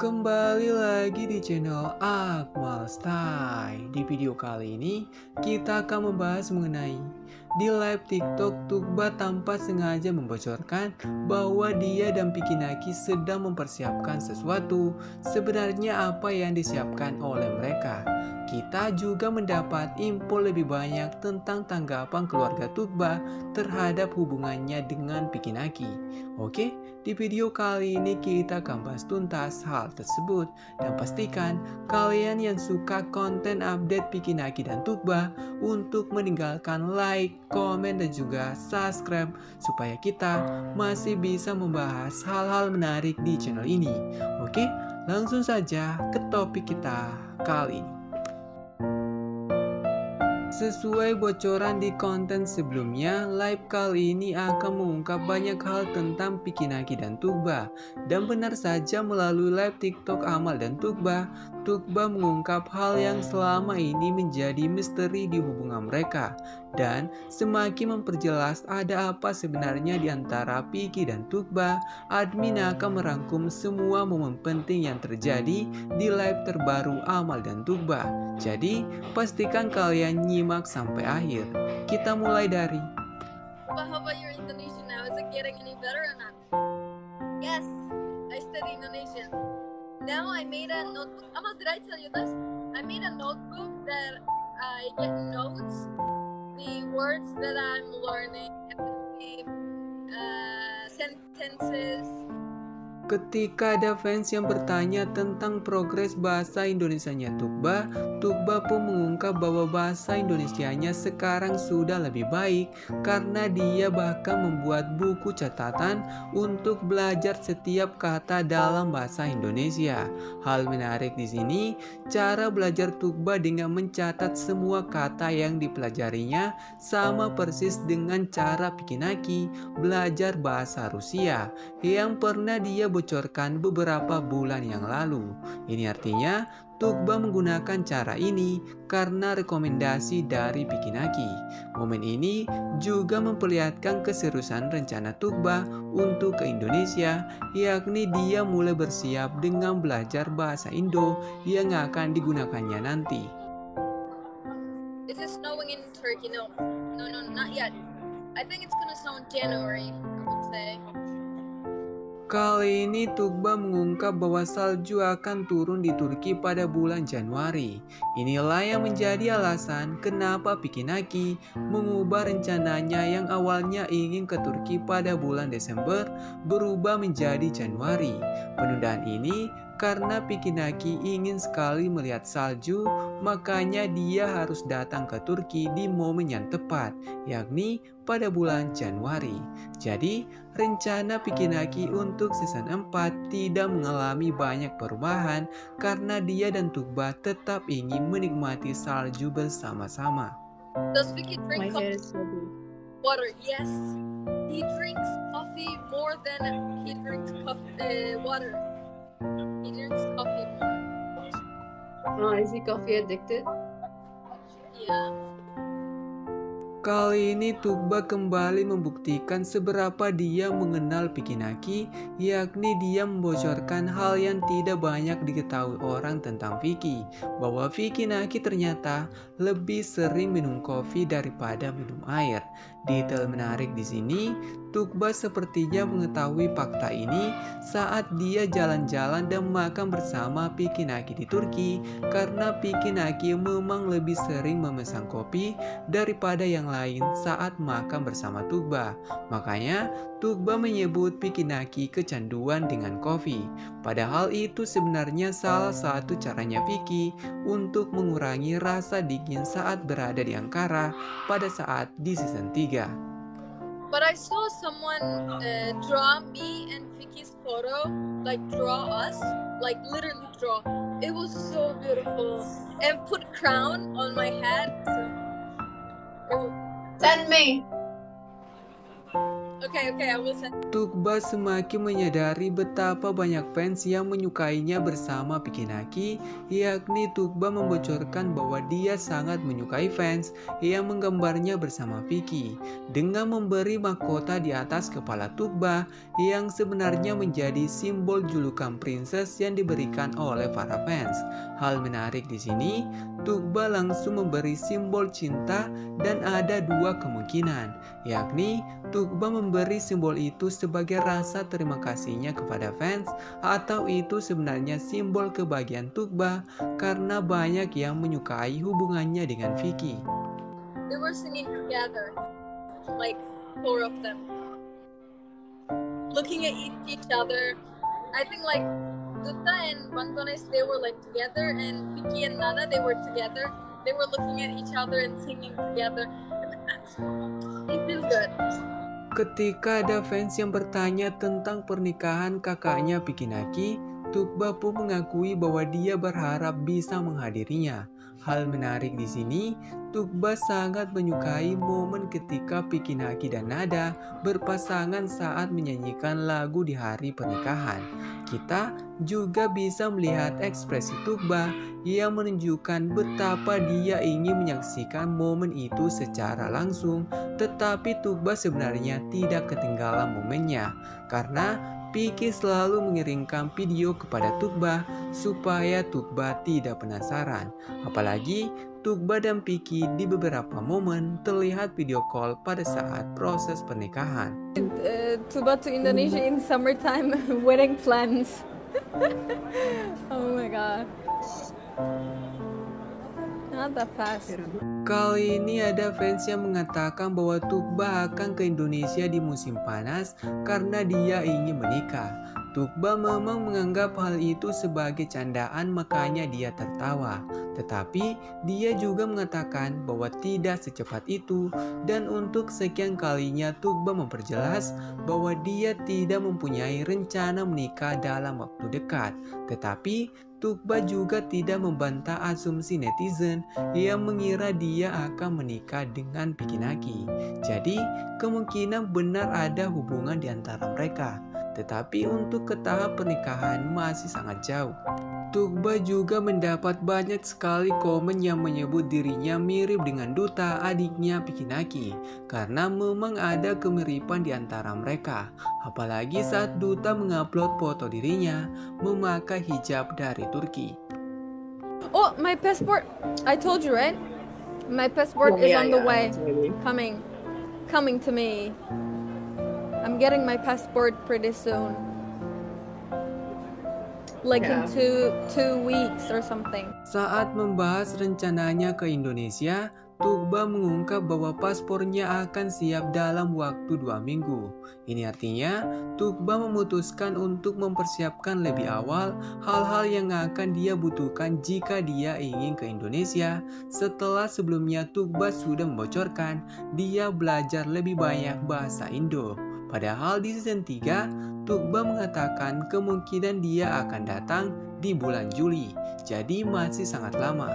Kembali lagi di channel Akmal Style. Di video kali ini kita akan membahas mengenai di live TikTok Tukba tanpa sengaja membocorkan bahwa dia dan Vicky Naki sedang mempersiapkan sesuatu. Sebenarnya apa yang disiapkan oleh mereka? Kita juga mendapat info lebih banyak tentang tanggapan keluarga Tukba terhadap hubungannya dengan Vicky Naki. Oke, di video kali ini kita akan bahas tuntas hal tersebut dan pastikan kalian yang suka konten update Vicky Naki dan Tukba untuk meninggalkan like, komen dan juga subscribe supaya kita masih bisa membahas hal-hal menarik di channel ini. Oke, langsung saja ke topik kita kali ini. Sesuai bocoran di konten sebelumnya, live kali ini akan mengungkap banyak hal tentang Vicky Naki dan Tukba. Dan benar saja melalui live TikTok Amal dan Tukba mengungkap hal yang selama ini menjadi misteri di hubungan mereka. Dan semakin memperjelas ada apa sebenarnya di antara Vicky dan Tukba, admin akan merangkum semua momen penting yang terjadi di live terbaru Amal dan Tukba. Jadi, pastikan kalian nyimak sampai akhir. Kita mulai dari How about your Indonesian now? Is it getting any better or not? Yes, I study Indonesian. Now I made a notebook. Amal, did I tell you this? I made a notebook that I get notes, the words that I'm learning, the sentences. ketika ada fans yang bertanya tentang progres bahasa Indonesianya Tukba pun mengungkap bahwa bahasa Indonesianya sekarang sudah lebih baik karena dia bahkan membuat buku catatan untuk belajar setiap kata dalam bahasa Indonesia. Hal menarik di sini, cara belajar Tukba dengan mencatat semua kata yang dipelajarinya sama persis dengan cara Vicky Naki belajar bahasa Rusia yang pernah dia bocorkan beberapa bulan yang lalu. Ini artinya Tukba menggunakan cara ini karena rekomendasi dari Vicky Naki. Momen ini juga memperlihatkan keseriusan rencana Tukba untuk ke Indonesia, yakni dia mulai bersiap dengan belajar bahasa Indo yang akan digunakannya nanti. Is it snowing in Turkey? No, not yet. I think it's gonna snow in January, I would say. Kali ini Tukba mengungkap bahwa salju akan turun di Turki pada bulan Januari. Inilah yang menjadi alasan kenapa Vicky Naki mengubah rencananya yang awalnya ingin ke Turki pada bulan Desember berubah menjadi Januari. Penundaan ini karena Vicky Naki ingin sekali melihat salju, makanya dia harus datang ke Turki di momen yang tepat, yakni pada bulan Januari. Jadi, rencana Vicky Naki untuk season 4 tidak mengalami banyak perubahan karena dia dan Tukba tetap ingin menikmati salju bersama-sama. Does Vicky drink My hair is so big. water? Yes. He drinks coffee more than he drinks water. He drinks coffee more. Oh, is he coffee addicted? Yeah. Kali ini Tukba kembali membuktikan seberapa dia mengenal Vicky Naki, yakni dia membocorkan hal yang tidak banyak diketahui orang tentang Vicky, bahwa Vicky Naki ternyata lebih sering minum kopi daripada minum air. Detail menarik di sini, Tukba sepertinya mengetahui fakta ini saat dia jalan-jalan dan makan bersama Vicky Naki di Turki, karena Vicky Naki memang lebih sering memesan kopi daripada yang lain saat makan bersama Tukba. Makanya Tukba menyebut Vicky Naki kecanduan dengan kopi. Padahal itu sebenarnya salah satu caranya Vicky untuk mengurangi rasa dingin saat berada di Ankara pada saat di season 3. But I saw someone draw me and Vicky's photo, like draw us, like literally draw. It was so beautiful. And put crown on my head. So, Send me. Okay, I will send. Tukba semakin menyadari betapa banyak fans yang menyukainya bersama Pikinaki, yakni Tukba membocorkan bahwa dia sangat menyukai fans yang menggambarnya bersama Vicky dengan memberi mahkota di atas kepala Tukba yang sebenarnya menjadi simbol julukan princess yang diberikan oleh para fans. Hal menarik di sini, Tukba langsung memberi simbol cinta dan ada dua kemungkinan, yakni Tukba memberi simbol itu sebagai rasa terima kasihnya kepada fans, atau itu sebenarnya simbol kebahagiaan Tukba karena banyak yang menyukai hubungannya dengan Vicky. They were singing together, like 4 of them, looking at each other. I think like Duta and Bang Tones, they were like together, and Vicky and Nada, they were together. They were looking at each other and singing together. It feels good. Ketika ada fans yang bertanya tentang pernikahan kakaknya Pikinaki, Tukba pun mengakui bahwa dia berharap bisa menghadirinya. Hal menarik di sini, Tukba sangat menyukai momen ketika Pikinaki dan Nada berpasangan saat menyanyikan lagu di hari pernikahan. Kita juga bisa melihat ekspresi Tukba yang menunjukkan betapa dia ingin menyaksikan momen itu secara langsung, tetapi Tukba sebenarnya tidak ketinggalan momennya karena Vicky selalu mengirimkan video kepada Tukba supaya Tukba tidak penasaran. Apalagi Tukba dan Vicky di beberapa momen terlihat video call pada saat proses pernikahan. Tuba to Indonesia in summertime wedding plans. Oh my god. Not that fast. Kali ini ada fans yang mengatakan bahwa Tukba akan ke Indonesia di musim panas karena dia ingin menikah. Tukba memang menganggap hal itu sebagai candaan, makanya dia tertawa. Tetapi dia juga mengatakan bahwa tidak secepat itu, dan untuk sekian kalinya Tukba memperjelas bahwa dia tidak mempunyai rencana menikah dalam waktu dekat. Tetapi Tukba juga tidak membantah asumsi netizen yang mengira dia akan menikah dengan Pikinaki. Jadi, kemungkinan benar ada hubungan di antara mereka. Tetapi untuk ke tahap pernikahan masih sangat jauh. Tukba juga mendapat banyak sekali komen yang menyebut dirinya mirip dengan Duta, adiknya Pikinaki, karena memang ada kemiripan di antara mereka. Apalagi saat Duta mengupload foto dirinya memakai hijab dari Turki. Oh, my passport. I told you, right? My passport is on the way. Maybe. Coming to me. I'm getting my passport pretty soon. Like in two weeks or something. Saat membahas rencananya ke Indonesia, Tukba mengungkap bahwa paspornya akan siap dalam waktu 2 minggu. Ini artinya Tukba memutuskan untuk mempersiapkan lebih awal hal-hal yang akan dia butuhkan jika dia ingin ke Indonesia. Setelah sebelumnya Tukba sudah membocorkan dia belajar lebih banyak bahasa Indo. Padahal di season 3, Tukba mengatakan kemungkinan dia akan datang di bulan Juli, jadi masih sangat lama.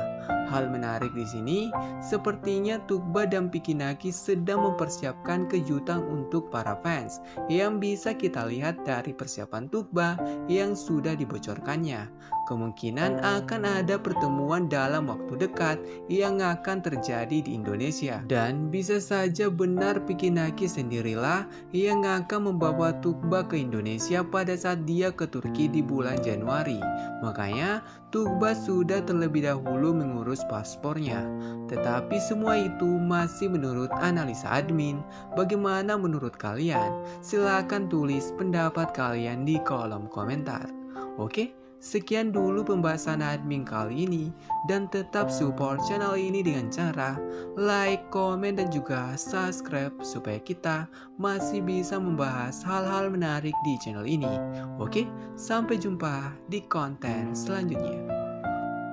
Hal menarik di sini, sepertinya Tukba dan Pikinaki sedang mempersiapkan kejutan untuk para fans yang bisa kita lihat dari persiapan Tukba yang sudah dibocorkannya. Kemungkinan akan ada pertemuan dalam waktu dekat yang akan terjadi di Indonesia. Dan bisa saja benar Pikinaki sendirilah yang akan membawa Tukba ke Indonesia pada saat dia ke Turki di bulan Januari. Makanya Tukba sudah terlebih dahulu mengurus paspornya. Tetapi semua itu masih menurut analisa admin. Bagaimana menurut kalian? Silahkan tulis pendapat kalian di kolom komentar. Oke? Sekian dulu pembahasan admin kali ini, dan tetap support channel ini dengan cara like, komen, dan juga subscribe supaya kita masih bisa membahas hal-hal menarik di channel ini. Oke, sampai jumpa di konten selanjutnya.